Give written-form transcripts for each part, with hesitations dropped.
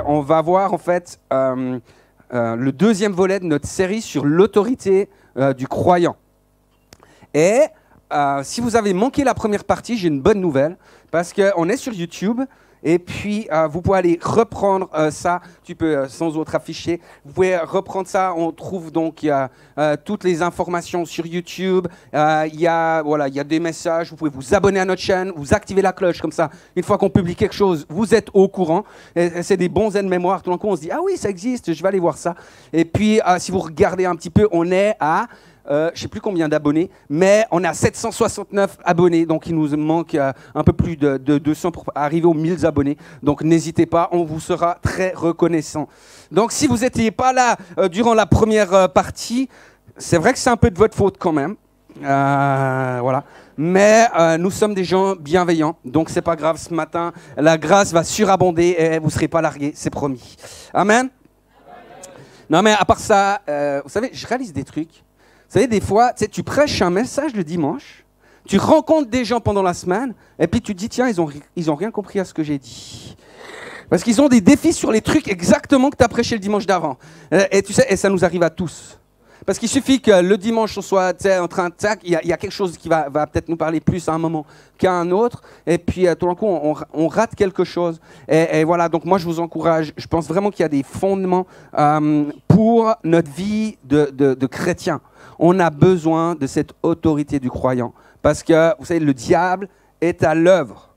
on va voir en fait le deuxième volet de notre série sur l'autorité du croyant. Et si vous avez manqué la première partie, j'ai une bonne nouvelle, parce qu'on est sur YouTube, et puis vous pouvez aller reprendre ça, tu peux sans autre afficher, vous pouvez reprendre ça, on trouve donc toutes les informations sur YouTube, il y a des messages, vous pouvez vous abonner à notre chaîne, vous activez la cloche, comme ça, une fois qu'on publie quelque chose, vous êtes au courant, et c'est des bons aides-mémoire, tout d'un coup on se dit, ah oui, ça existe, je vais aller voir ça, et puis si vous regardez un petit peu, on est à... je ne sais plus combien d'abonnés, mais on a 769 abonnés, donc il nous manque un peu plus de 200 pour arriver aux 1000 abonnés. Donc n'hésitez pas, on vous sera très reconnaissant. Donc si vous n'étiez pas là durant la première partie, c'est vrai que c'est un peu de votre faute quand même. Voilà. Mais nous sommes des gens bienveillants, donc c'est pas grave. Ce matin, la grâce va surabonder et vous ne serez pas largués, c'est promis. Amen. Non mais à part ça, vous savez, je réalise des trucs. Vous savez, des fois, tu prêches un message le dimanche, tu rencontres des gens pendant la semaine, et puis tu te dis, tiens, ils ont rien compris à ce que j'ai dit. Parce qu'ils ont des défis sur les trucs exactement que tu as prêché le dimanche d'avant. Et tu sais, et ça nous arrive à tous. Parce qu'il suffit que le dimanche, on soit en train de... Il y a quelque chose qui va peut-être nous parler plus à un moment qu'à un autre. Et puis, tout d'un coup, on rate quelque chose. Et voilà, donc moi, je vous encourage. Je pense vraiment qu'il y a des fondements pour notre vie de chrétien. On a besoin de cette autorité du croyant. Parce que, vous savez, le diable est à l'œuvre.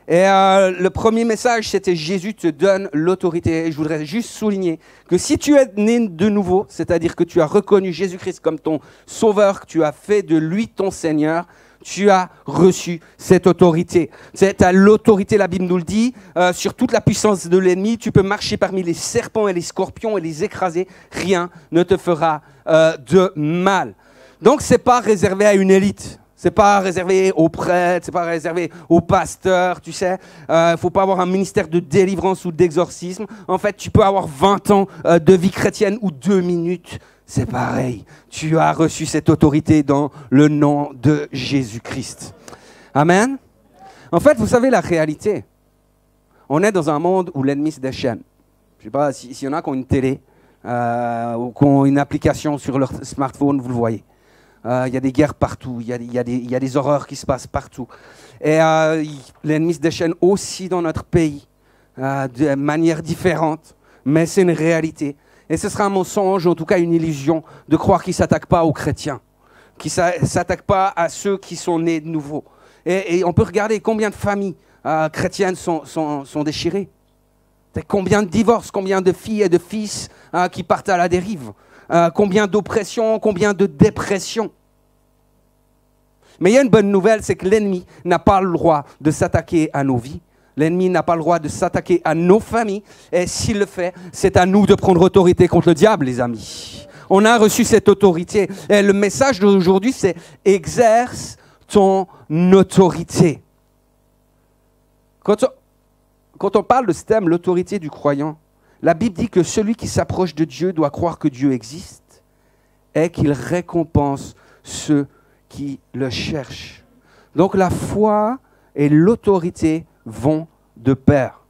Et le premier message, c'était Jésus te donne l'autorité. Et je voudrais juste souligner que si tu es né de nouveau, c'est-à-dire que tu as reconnu Jésus-Christ comme ton sauveur, que tu as fait de lui ton Seigneur, tu as reçu cette autorité. C'est à l'autorité, la Bible nous le dit, sur toute la puissance de l'ennemi. Tu peux marcher parmi les serpents et les scorpions et les écraser. Rien ne te fera de mal. Donc, ce n'est pas réservé à une élite. C'est pas réservé aux prêtres, c'est pas réservé aux pasteurs, tu sais. Faut pas avoir un ministère de délivrance ou d'exorcisme. En fait, tu peux avoir 20 ans de vie chrétienne ou 2 minutes. C'est pareil. Tu as reçu cette autorité dans le nom de Jésus-Christ. Amen. En fait, vous savez la réalité. On est dans un monde où l'ennemi se déchaîne. Je sais pas s'il y en a qui ont une télé ou qui ont une application sur leur smartphone, vous le voyez. Il y a des guerres partout, il y a des horreurs qui se passent partout. Et l'ennemi se déchaîne aussi dans notre pays, de manière différente, mais c'est une réalité. Et ce sera un mensonge, en tout cas une illusion, de croire qu'il ne s'attaque pas aux chrétiens, qu'il ne s'attaque pas à ceux qui sont nés de nouveau. Et on peut regarder combien de familles chrétiennes sont déchirées. Combien de divorces, combien de filles et de fils qui partent à la dérive. Combien d'oppression, combien de dépression. Mais il y a une bonne nouvelle, c'est que l'ennemi n'a pas le droit de s'attaquer à nos vies. L'ennemi n'a pas le droit de s'attaquer à nos familles. Et s'il le fait, c'est à nous de prendre autorité contre le diable, les amis. On a reçu cette autorité. Et le message d'aujourd'hui, c'est « Exerce ton autorité ». Quand on parle de ce thème, l'autorité du croyant, la Bible dit que celui qui s'approche de Dieu doit croire que Dieu existe et qu'il récompense ceux qui le cherchent. Donc la foi et l'autorité vont de pair.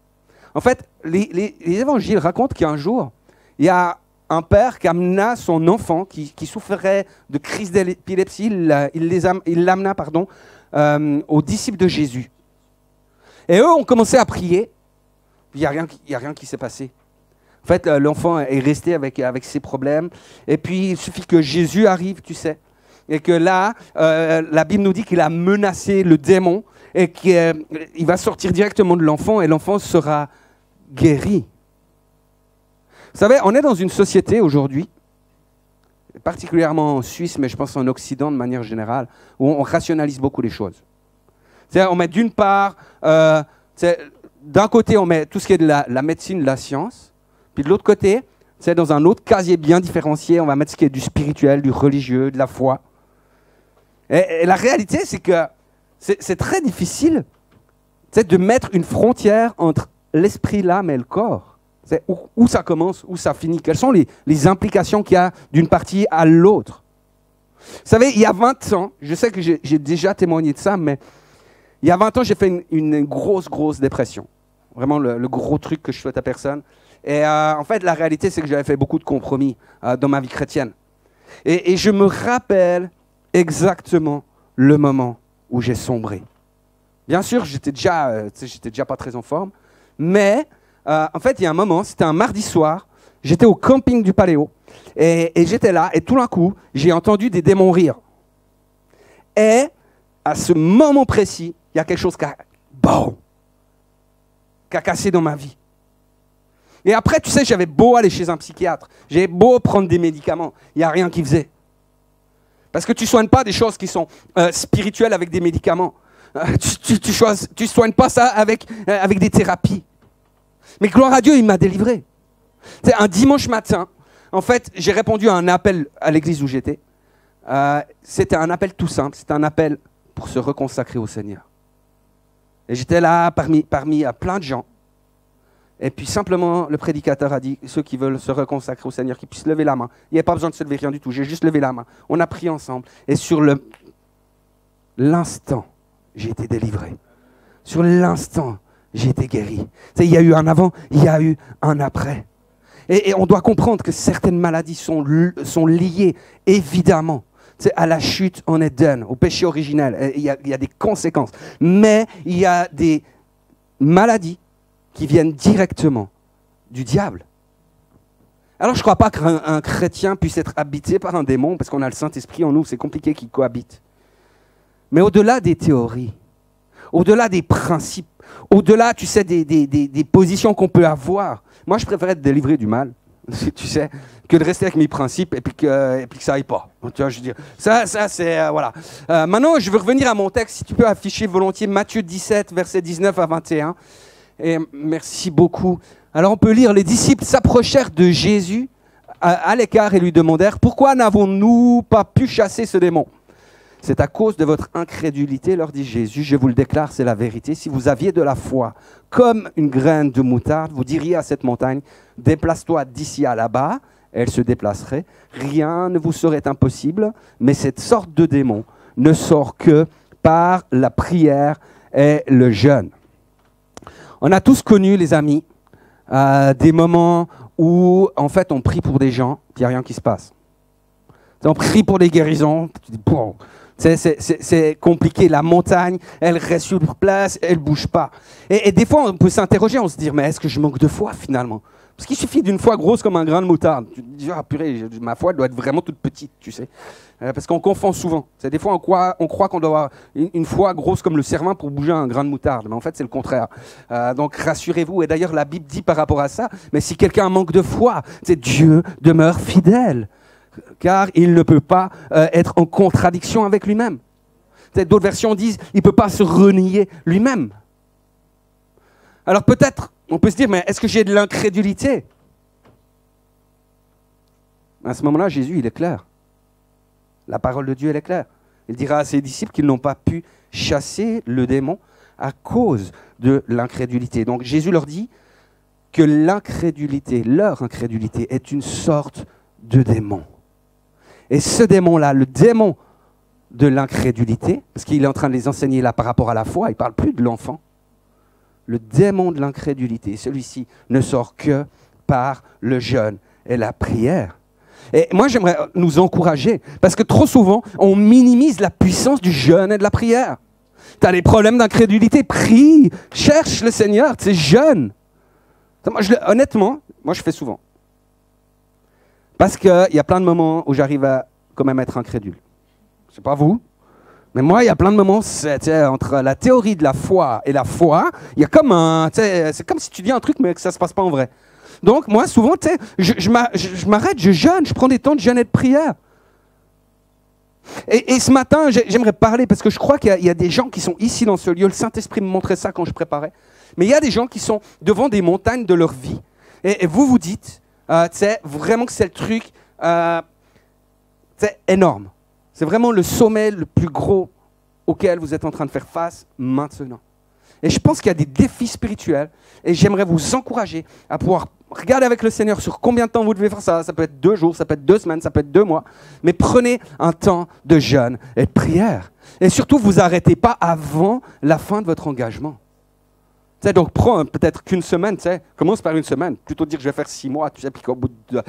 En fait, les évangiles racontent qu'un jour, il y a un père qui amena son enfant qui souffrait de crise d'épilepsie, il l'amena aux disciples de Jésus. Et eux ont commencé à prier, il n'y a rien qui s'est passé. En fait, l'enfant est resté avec ses problèmes. Et puis, il suffit que Jésus arrive, tu sais. Et que là, la Bible nous dit qu'il a menacé le démon et qu'il va sortir directement de l'enfant et l'enfant sera guéri. Vous savez, on est dans une société aujourd'hui, particulièrement en Suisse, mais je pense en Occident de manière générale, où on rationalise beaucoup les choses. C'est-à-dire, on met d'une part, d'un côté, on met tout ce qui est de la médecine, de la science. Puis de l'autre côté, c'est dans un autre casier bien différencié, on va mettre ce qui est du spirituel, du religieux, de la foi. Et la réalité, c'est que c'est très difficile de mettre une frontière entre l'esprit, l'âme et le corps. Où ça commence, où ça finit. Quelles sont les implications qu'il y a d'une partie à l'autre. Vous savez, il y a 20 ans, je sais que j'ai déjà témoigné de ça, mais il y a 20 ans, j'ai fait une grosse dépression. Vraiment le gros truc que je souhaite à personne. Et en fait, la réalité, c'est que j'avais fait beaucoup de compromis dans ma vie chrétienne. Et je me rappelle exactement le moment où j'ai sombré. Bien sûr, j'étais déjà pas très en forme, mais en fait, il y a un moment, c'était un mardi soir, j'étais au camping du Paléo, et j'étais là, et tout d'un coup, j'ai entendu des démons rire. Et à ce moment précis, il y a quelque chose qui a cassé dans ma vie. Et après, tu sais, j'avais beau aller chez un psychiatre, j'avais beau prendre des médicaments, il n'y a rien qui faisait. Parce que tu ne soignes pas des choses qui sont spirituelles avec des médicaments. Tu soignes pas ça avec des thérapies. Mais gloire à Dieu, il m'a délivré. C'est un dimanche matin, en fait, j'ai répondu à un appel à l'église où j'étais. C'était un appel tout simple, c'était un appel pour se reconsacrer au Seigneur. Et j'étais là parmi plein de gens. Et puis simplement, le prédicateur a dit, ceux qui veulent se reconsacrer au Seigneur, qui puissent lever la main. Il n'y a pas besoin de se lever, rien du tout, j'ai juste levé la main. On a prié ensemble. Et sur l'instant, j'ai été délivré. Sur l'instant, j'ai été guéri. Il y a eu un avant, il y a eu un après. Et on doit comprendre que certaines maladies sont liées, évidemment, à la chute en Éden, au péché originel. Il y a des conséquences. Mais il y a des maladies qui viennent directement du diable. Alors je ne crois pas qu'un chrétien puisse être habité par un démon, parce qu'on a le Saint-Esprit en nous, c'est compliqué qu'il cohabite. Mais au-delà des théories, au-delà des principes, au-delà, tu sais, des positions qu'on peut avoir, moi je préfère être délivré du mal, tu sais, que de rester avec mes principes et puis que ça aille pas. Tu vois, je veux dire, ça c'est, voilà. Maintenant, je veux revenir à mon texte, si tu peux afficher volontiers Matthieu 17, versets 19 à 21. Et merci beaucoup. Alors on peut lire, les disciples s'approchèrent de Jésus à l'écart et lui demandèrent, pourquoi n'avons-nous pas pu chasser ce démon ? C'est à cause de votre incrédulité, leur dit Jésus, je vous le déclare, c'est la vérité. Si vous aviez de la foi comme une graine de moutarde, vous diriez à cette montagne, déplace-toi d'ici à là-bas, elle se déplacerait. Rien ne vous serait impossible, mais cette sorte de démon ne sort que par la prière et le jeûne. On a tous connu, les amis, des moments où, en fait, on prie pour des gens, puis il n'y a rien qui se passe. On prie pour des guérisons, tu dis, bon, c'est compliqué. La montagne, elle reste sur place, elle ne bouge pas. Et des fois, on peut s'interroger, on se dit, mais est-ce que je manque de foi, finalement ? Parce qu'il suffit d'une foi grosse comme un grain de moutarde. Tu te dis, ah purée, ma foi doit être vraiment toute petite, tu sais. Parce qu'on confond souvent. Des fois, on croit qu'on doit avoir une foi grosse comme le cervin pour bouger un grain de moutarde. Mais en fait, c'est le contraire. Donc, rassurez-vous. Et d'ailleurs, la Bible dit par rapport à ça, mais si quelqu'un manque de foi, Dieu demeure fidèle. Car il ne peut pas être en contradiction avec lui-même. D'autres versions disent, il ne peut pas se renier lui-même. Alors peut-être, on peut se dire, mais est-ce que j'ai de l'incrédulité ? À ce moment-là, Jésus, il est clair. La parole de Dieu, elle est claire. Il dira à ses disciples qu'ils n'ont pas pu chasser le démon à cause de l'incrédulité. Donc Jésus leur dit que l'incrédulité, leur incrédulité, est une sorte de démon. Et ce démon-là, le démon de l'incrédulité, parce qu'il est en train de les enseigner là par rapport à la foi, il ne parle plus de l'enfant. Le démon de l'incrédulité, celui-ci ne sort que par le jeûne et la prière. Et moi, j'aimerais nous encourager, parce que trop souvent, on minimise la puissance du jeûne et de la prière. Tu as des problèmes d'incrédulité, prie, cherche le Seigneur, tu sais, jeûne. Honnêtement, moi je fais souvent. Parce qu'il y a plein de moments où j'arrive à quand même être incrédule. Je ne sais pas vous, mais moi, il y a plein de moments, entre la théorie de la foi et la foi, il y a comme c'est comme si tu dis un truc, mais que ça ne se passe pas en vrai. Donc, moi, souvent, je m'arrête, je jeûne, je prends des temps de jeûne et de prière. Et ce matin, j'aimerais parler, parce que je crois qu'il y a des gens qui sont ici dans ce lieu, le Saint-Esprit me montrait ça quand je préparais, mais il y a des gens qui sont devant des montagnes de leur vie. Et vous vous dites, vraiment que c'est le truc énorme. C'est vraiment le sommet le plus gros auquel vous êtes en train de faire face maintenant. Et je pense qu'il y a des défis spirituels et j'aimerais vous encourager à pouvoir regarder avec le Seigneur sur combien de temps vous devez faire ça. Ça peut être 2 jours, ça peut être 2 semaines, ça peut être 2 mois. Mais prenez un temps de jeûne et de prière. Et surtout, vous arrêtez pas avant la fin de votre engagement. Tu sais, donc prends peut-être qu'une semaine, tu sais, commence par une semaine, plutôt dire je vais faire 6 mois, tu sais, puis qu'au bout de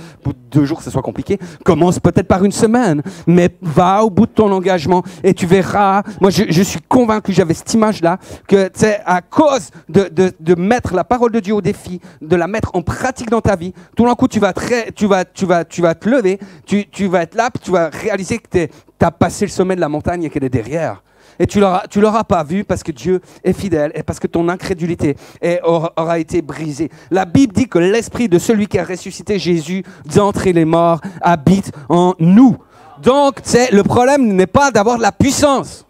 2 jours, ce soit compliqué. Commence peut-être par une semaine, mais va au bout de ton engagement et tu verras. Moi, je suis convaincu, j'avais cette image-là, que tu sais, à cause de mettre la parole de Dieu au défi, de la mettre en pratique dans ta vie, tout d'un coup, tu vas te lever, tu vas être là, puis tu vas réaliser que tu as passé le sommet de la montagne et qu'elle est derrière. Et tu l'auras pas vu parce que Dieu est fidèle et parce que ton incrédulité aura été brisée. La Bible dit que l'esprit de celui qui a ressuscité Jésus d'entre les morts habite en nous. Donc, le problème n'est pas d'avoir de la puissance.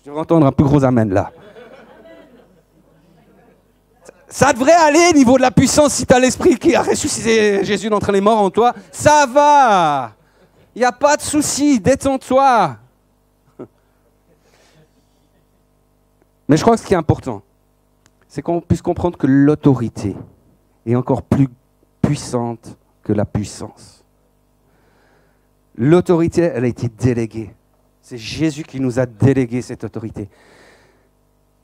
Je devrais entendre un plus gros amen là. Ça devrait aller au niveau de la puissance si tu as l'esprit qui a ressuscité Jésus d'entre les morts en toi. Ça va. Il n'y a pas de souci, détends-toi. Mais je crois que ce qui est important, c'est qu'on puisse comprendre que l'autorité est encore plus puissante que la puissance. L'autorité, elle a été déléguée. C'est Jésus qui nous a délégué cette autorité.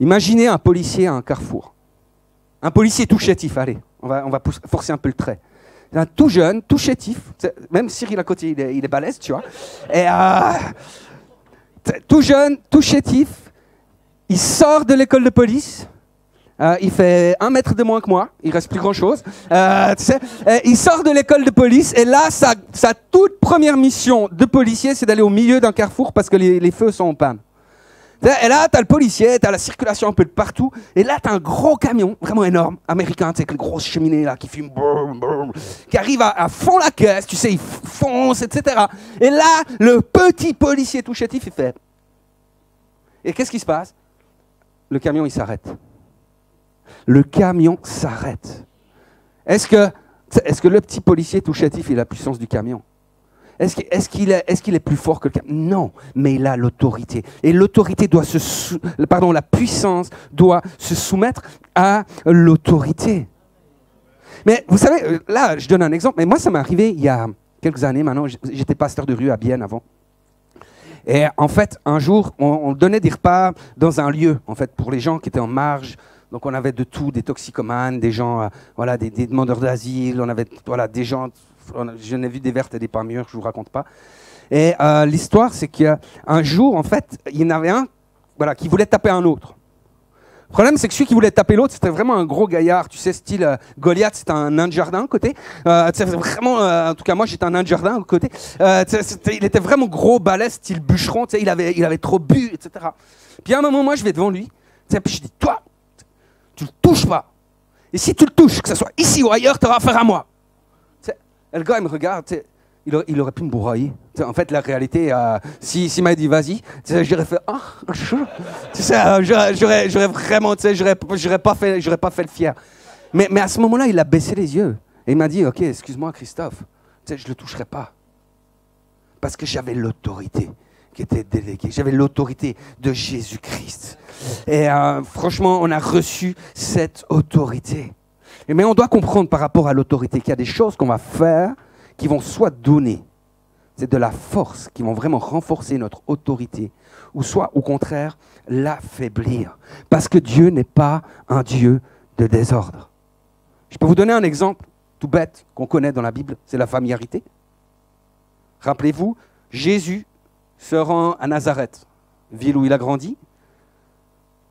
Imaginez un policier à un carrefour. Un policier tout chétif, allez, on va forcer un peu le trait. Un tout jeune, tout chétif, même Cyril à côté, il est balèze, tu vois. Et tout jeune, tout chétif, il sort de l'école de police, il fait 1 mètre de moins que moi, il reste plus grand-chose. Il sort de l'école de police et là, sa toute première mission de policier, c'est d'aller au milieu d'un carrefour parce que les feux sont en panne. Et là, tu as le policier, tu as la circulation un peu de partout. Et là, tu as un gros camion, vraiment énorme, américain, avec une grosse cheminée là, qui fume, qui arrive à fond la caisse, tu sais, il fonce, etc. Et là, le petit policier tout chétif, il fait. Et qu'est-ce qui se passe? Le camion, il s'arrête. Le camion s'arrête. Est-ce que le petit policier tout chétif, il a la puissance du camion? Est-ce qu'il est plus fort que le camion? Non, mais il a l'autorité. Et l'autorité doit la puissance doit se soumettre à l'autorité. Mais vous savez, là, je donne un exemple, mais moi, ça m'est arrivé il y a quelques années maintenant. J'étais pasteur de rue à Bienne avant. Et en fait, un jour, on donnait des repas dans un lieu, en fait, pour les gens qui étaient en marge. Donc on avait de tout, des toxicomanes, des gens, des demandeurs d'asile, on avait des gens... Je n'ai vu des vertes et des pas mûres, je ne vous raconte pas. Et l'histoire, c'est qu'un jour, en fait, il y en avait un qui voulait taper un autre. Le problème, c'est que celui qui voulait taper l'autre, c'était vraiment un gros gaillard, tu sais, style Goliath, c'était un nain de jardin à côté. Vraiment, en tout cas, moi, j'étais un nain de jardin à côté. Il était vraiment gros, balèze, style bûcheron, il avait trop bu, etc. Puis à un moment, moi, je vais devant lui, puis je dis, toi, tu ne le touches pas. Et si tu le touches, que ce soit ici ou ailleurs, tu auras affaire à moi. Et le gars, il me regarde, il aurait pu me broyer. En fait, la réalité, s'il m'avait dit vas-y, j'aurais fait j'aurais vraiment, j'aurais pas fait le fier. Mais à ce moment-là, il a baissé les yeux et il m'a dit ok, excuse-moi Christophe, je le toucherai pas parce que j'avais l'autorité qui était déléguée, j'avais l'autorité de Jésus-Christ. Et franchement, on a reçu cette autorité. Mais on doit comprendre par rapport à l'autorité qu'il y a des choses qu'on va faire qui vont soit donner, c'est de la force, qui vont vraiment renforcer notre autorité, ou soit au contraire l'affaiblir. Parce que Dieu n'est pas un Dieu de désordre. Je peux vous donner un exemple tout bête qu'on connaît dans la Bible, c'est la familiarité. Rappelez-vous, Jésus se rend à Nazareth, ville où il a grandi.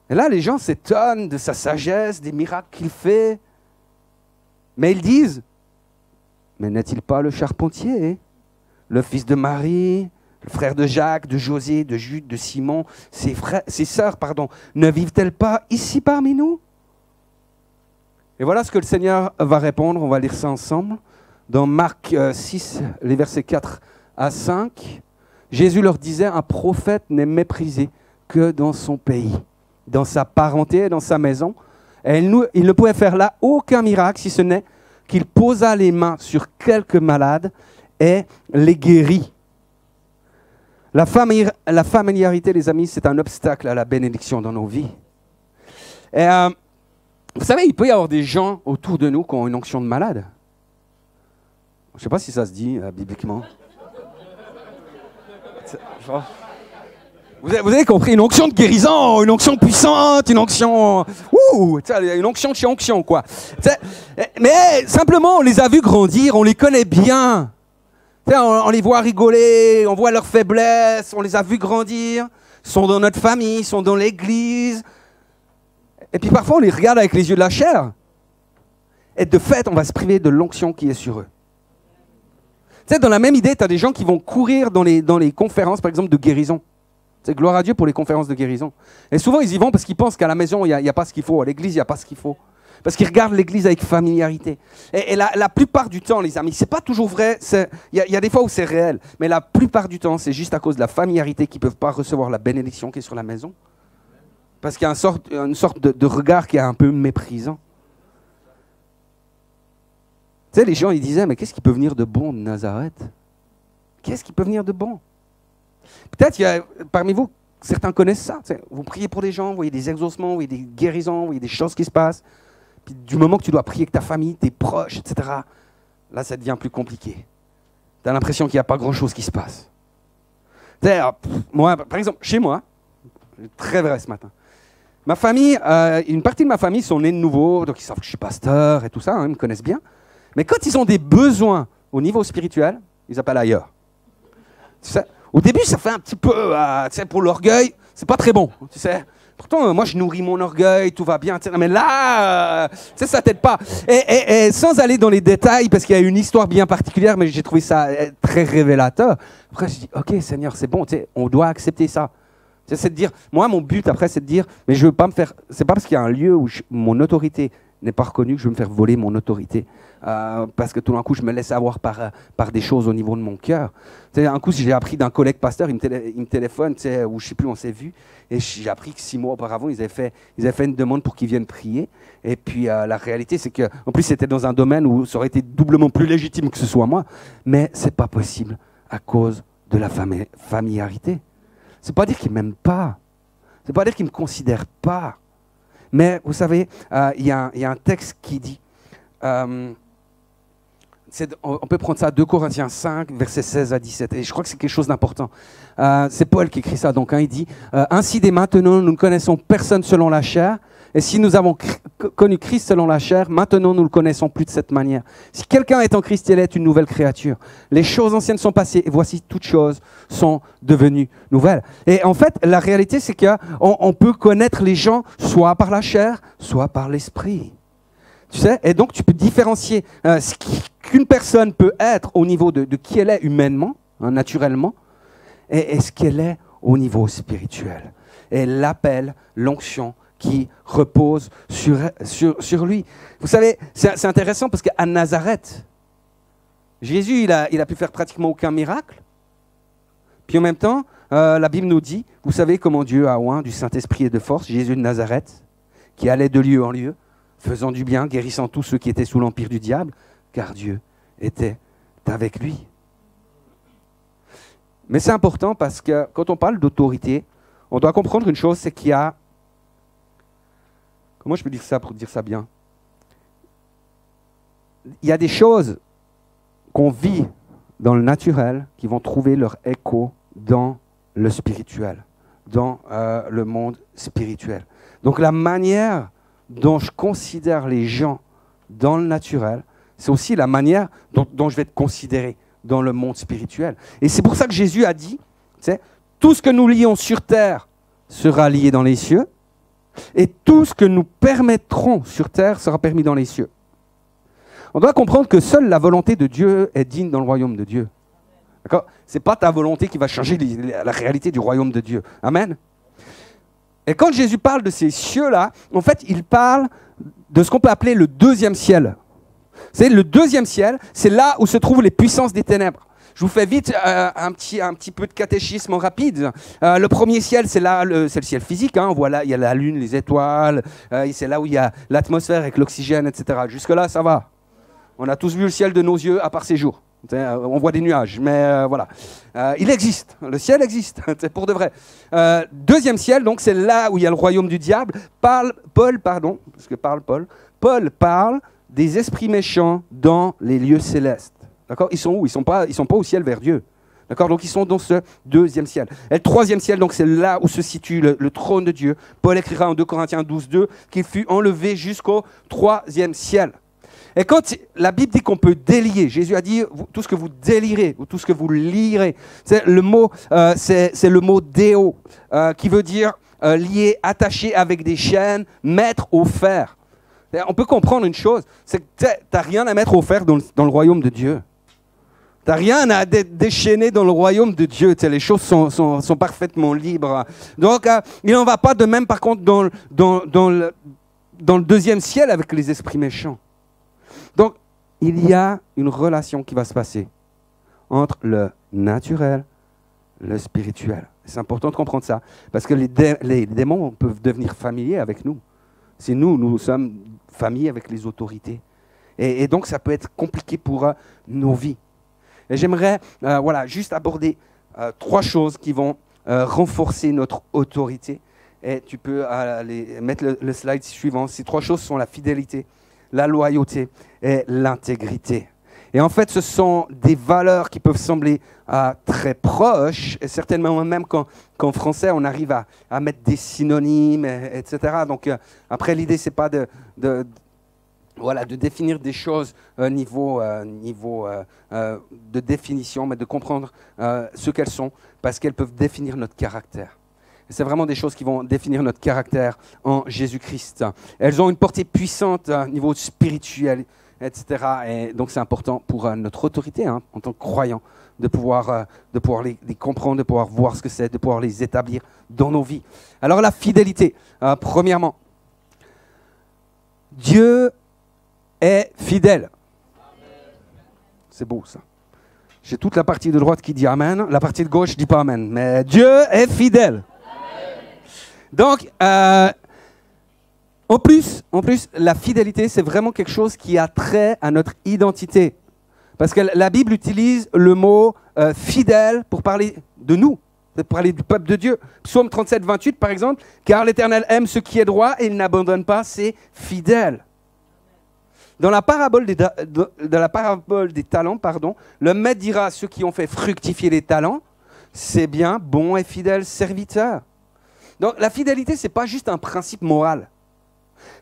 Et là, les gens s'étonnent de sa sagesse, des miracles qu'il fait. Mais ils disent, mais n'est-il pas le charpentier, le fils de Marie, le frère de Jacques, de José, de Jude, de Simon, ses sœurs, ne vivent-elles pas ici parmi nous? Et voilà ce que le Seigneur va répondre, on va lire ça ensemble. Dans Marc 6, les versets 4 à 5, Jésus leur disait, un prophète n'est méprisé que dans son pays, dans sa parenté, dans sa maison. Et il ne pouvait faire là aucun miracle, si ce n'est qu'il posa les mains sur quelques malades et les guérit. La familiarité, les amis, c'est un obstacle à la bénédiction dans nos vies. Et, vous savez, il peut y avoir des gens autour de nous qui ont une onction de malade. Je ne sais pas si ça se dit bibliquement. Vous avez compris, une onction de guérison, une onction puissante, une onction... une onction chez onction, quoi. Mais simplement, on les a vus grandir, on les connaît bien. On les voit rigoler, on voit leurs faiblesses, on les a vus grandir, ils sont dans notre famille, ils sont dans l'église. Et puis parfois, on les regarde avec les yeux de la chair. Et de fait, on va se priver de l'onction qui est sur eux. Dans la même idée, tu as des gens qui vont courir dans les conférences, par exemple, de guérison. C'est gloire à Dieu pour les conférences de guérison. Et souvent, ils y vont parce qu'ils pensent qu'à la maison, il n'y a pas ce qu'il faut. À l'église, il n'y a pas ce qu'il faut. Parce qu'ils regardent l'église avec familiarité. Et la plupart du temps, les amis, c'est pas toujours vrai. Il y a des fois où c'est réel. Mais la plupart du temps, c'est juste à cause de la familiarité qu'ils ne peuvent pas recevoir la bénédiction qui est sur la maison. Parce qu'il y a une sorte de regard qui est un peu méprisant. Tu sais, les gens, ils disaient, mais qu'est-ce qui peut venir de bon de Nazareth? Qu'est-ce qui peut venir de bon? Peut-être, parmi vous, certains connaissent ça. Vous priez pour des gens, vous voyez des exaucements, vous voyez des guérisons, vous voyez des choses qui se passent. Puis du moment que tu dois prier avec ta famille, tes proches, etc., là, ça devient plus compliqué. Tu as l'impression qu'il n'y a pas grand-chose qui se passe. Moi, par exemple, chez moi, très vrai ce matin, ma famille, une partie de ma famille sont nés de nouveau, donc ils savent que je suis pasteur et tout ça, ils me connaissent bien. Mais quand ils ont des besoins au niveau spirituel, ils appellent ailleurs. Tu sais, au début, ça fait un petit peu, pour l'orgueil, c'est pas très bon, tu sais. Pourtant, moi, je nourris mon orgueil, tout va bien. Mais là, ça t'aide pas. Et sans aller dans les détails, parce qu'il y a une histoire bien particulière, mais j'ai trouvé ça très révélateur. Après, je dis, OK, Seigneur, c'est bon, on doit accepter ça. C'est de dire, moi, mon but après, c'est de dire, mais je veux pas me faire... C'est pas parce qu'il y a un lieu où mon autorité n'est pas reconnue que je veux me faire voler mon autorité. Parce que tout d'un coup, je me laisse avoir par des choses au niveau de mon cœur. Un coup, j'ai appris d'un collègue pasteur, il me téléphone, ou je sais plus, on s'est vu, et j'ai appris que 6 mois auparavant, ils avaient fait une demande pour qu'ils viennent prier. Et puis, la réalité, c'est que, en plus, c'était dans un domaine où ça aurait été doublement plus légitime que ce soit moi, mais c'est pas possible à cause de la familiarité. C'est pas dire qu'ils m'aiment pas, c'est pas dire qu'ils me considèrent pas. Mais vous savez, il y a un texte qui dit, on peut prendre ça, 2 Corinthiens 5, versets 16 à 17, et je crois que c'est quelque chose d'important. C'est Paul qui écrit ça, donc il dit « Ainsi dès maintenant, nous ne connaissons personne selon la chair, et si nous avons connu Christ selon la chair, maintenant nous ne le connaissons plus de cette manière. Si quelqu'un est en Christ, il est une nouvelle créature. Les choses anciennes sont passées, et voici toutes choses sont devenues nouvelles. » Et en fait, la réalité, c'est qu'on peut connaître les gens soit par la chair, soit par l'esprit. Tu sais, et donc tu peux différencier ce qu'une personne peut être au niveau de qui elle est humainement, naturellement, et ce qu'elle est au niveau spirituel. Et l'appel, l'onction qui repose sur lui. Vous savez, c'est intéressant parce qu'à Nazareth, Jésus, il a pu faire pratiquement aucun miracle. Puis en même temps, la Bible nous dit, vous savez comment Dieu a oint du Saint-Esprit et de force, Jésus de Nazareth, qui allait de lieu en lieu, faisant du bien, guérissant tous ceux qui étaient sous l'empire du diable, car Dieu était avec lui. Mais c'est important parce que quand on parle d'autorité, on doit comprendre une chose, c'est qu'il y a... Comment je peux dire ça pour dire ça bien? Il y a des choses qu'on vit dans le naturel qui vont trouver leur écho dans le spirituel, dans le monde spirituel. Donc la manière dont je considère les gens dans le naturel, c'est aussi la manière dont je vais te considérer dans le monde spirituel. Et c'est pour ça que Jésus a dit, tout ce que nous lions sur terre sera lié dans les cieux, et tout ce que nous permettrons sur terre sera permis dans les cieux. On doit comprendre que seule la volonté de Dieu est digne dans le royaume de Dieu. D'accord ? Ce n'est pas ta volonté qui va changer la réalité du royaume de Dieu. Amen. Et quand Jésus parle de ces cieux-là, en fait, il parle de ce qu'on peut appeler le deuxième ciel. C'est le deuxième ciel, c'est là où se trouvent les puissances des ténèbres. Je vous fais vite un petit peu de catéchisme rapide. Le premier ciel, c'est le ciel physique. Hein. Voilà, il y a la lune, les étoiles. C'est là où il y a l'atmosphère avec l'oxygène, etc. Jusque-là, ça va. On a tous vu le ciel de nos yeux, à part ces jours. On voit des nuages, mais voilà. Il existe, le ciel existe, c'est pour de vrai. Deuxième ciel, donc c'est là où il y a le royaume du diable. Paul parle des esprits méchants dans les lieux célestes. D'accord ? Ils sont où ? Ils sont pas au ciel vers Dieu. D'accord? Donc ils sont dans ce deuxième ciel. Et le troisième ciel, donc c'est là où se situe le trône de Dieu. Paul écrira en 2 Corinthiens 12:2 qu'il fut enlevé jusqu'au troisième ciel. Et quand la Bible dit qu'on peut délier, Jésus a dit tout ce que vous délirez ou tout ce que vous lirez, c'est le mot déo, qui veut dire lié, attaché avec des chaînes, mettre au fer. On peut comprendre une chose, c'est que tu n'as rien à mettre au fer dans le royaume de Dieu. Tu n'as rien à déchaîner dans le royaume de Dieu. Les choses sont parfaitement libres. Donc, il n'en va pas de même, par contre, dans le deuxième ciel avec les esprits méchants. Donc, il y a une relation qui va se passer entre le naturel et le spirituel. C'est important de comprendre ça, parce que les démons peuvent devenir familiers avec nous. Si nous sommes familiers avec les autorités. Et donc, ça peut être compliqué pour nos vies. Et j'aimerais juste aborder 3 choses qui vont renforcer notre autorité. Et tu peux mettre le slide suivant. Ces 3 choses sont la fidélité, la loyauté et l'intégrité. Et en fait, ce sont des valeurs qui peuvent sembler très proches, et certainement même qu'en français, on arrive à mettre des synonymes, etc. Donc après, l'idée, c'est pas de définir des choses niveau de définition, mais de comprendre ce qu'elles sont, parce qu'elles peuvent définir notre caractère. Et c'est vraiment des choses qui vont définir notre caractère en Jésus-Christ. Elles ont une portée puissante niveau spirituel, etc. Et donc c'est important pour notre autorité en tant que croyant de pouvoir les comprendre, de pouvoir voir ce que c'est, de pouvoir les établir dans nos vies. Alors la fidélité, premièrement, Dieu est fidèle. C'est beau ça. J'ai toute la partie de droite qui dit Amen, la partie de gauche ne dit pas Amen. Mais Dieu est fidèle. Amen. Donc, en plus, la fidélité, c'est vraiment quelque chose qui a trait à notre identité. Parce que la Bible utilise le mot fidèle pour parler de nous, pour parler du peuple de Dieu. Psaume 37, 28, par exemple, « Car l'Éternel aime ce qui est droit et il n'abandonne pas ses fidèles. » Dans la parabole des talents, le maître dira à ceux qui ont fait fructifier les talents, c'est bien, bon et fidèle serviteur. Donc la fidélité, ce n'est pas juste un principe moral.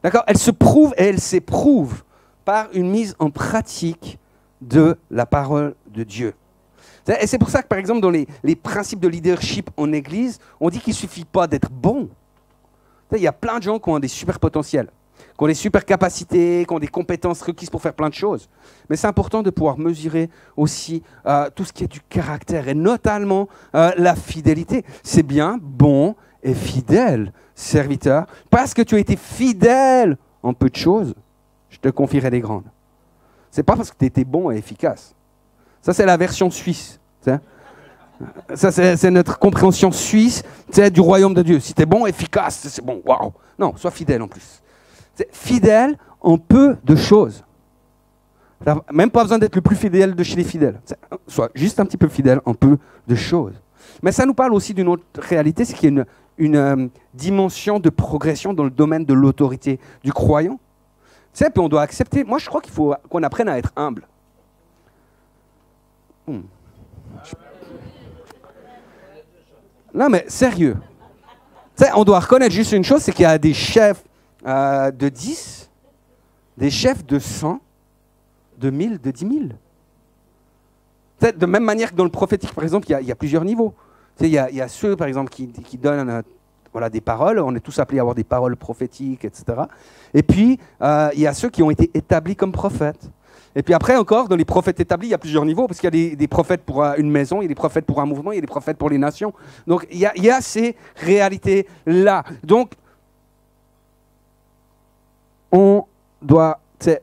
D'accord ? Elle se prouve et elle s'éprouve par une mise en pratique de la parole de Dieu. Et c'est pour ça que, par exemple, dans les principes de leadership en Église, on dit qu'il ne suffit pas d'être bon. Il y a plein de gens qui ont des super potentiels, qui ont des super capacités, qui ont des compétences requises pour faire plein de choses. Mais c'est important de pouvoir mesurer aussi tout ce qui est du caractère, et notamment la fidélité. C'est bien, bon et fidèle serviteur, parce que tu as été fidèle en peu de choses, je te confierai des grandes. C'est pas parce que tu étais bon et efficace. Ça, c'est la version suisse. T'sais. Ça, c'est notre compréhension suisse du royaume de Dieu. Si tu es bon, efficace, c'est bon, waouh. Non, sois fidèle en plus. Fidèle en peu de choses. Même pas besoin d'être le plus fidèle de chez les fidèles. Sois juste un petit peu fidèle en peu de choses. Mais ça nous parle aussi d'une autre réalité, c'est qu'il y a une dimension de progression dans le domaine de l'autorité du croyant. Tu sais, puis on doit accepter. Moi, je crois qu'il faut qu'on apprenne à être humble. Non, mais sérieux. Tu sais, on doit reconnaître juste une chose, c'est qu'il y a des chefs de 10, des chefs de 100, de 1000, de 10 000. Tu sais, de même manière que dans le prophétique, par exemple, il y a plusieurs niveaux. Tu sais, il y a ceux, par exemple, qui donnent des paroles. On est tous appelés à avoir des paroles prophétiques, etc. Et puis, il y a ceux qui ont été établis comme prophètes. Et puis après encore, dans les prophètes établis, il y a plusieurs niveaux, parce qu'il y a des prophètes pour une maison, il y a des prophètes pour un mouvement, il y a des prophètes pour les nations. Donc, il y a ces réalités-là. Donc, on doit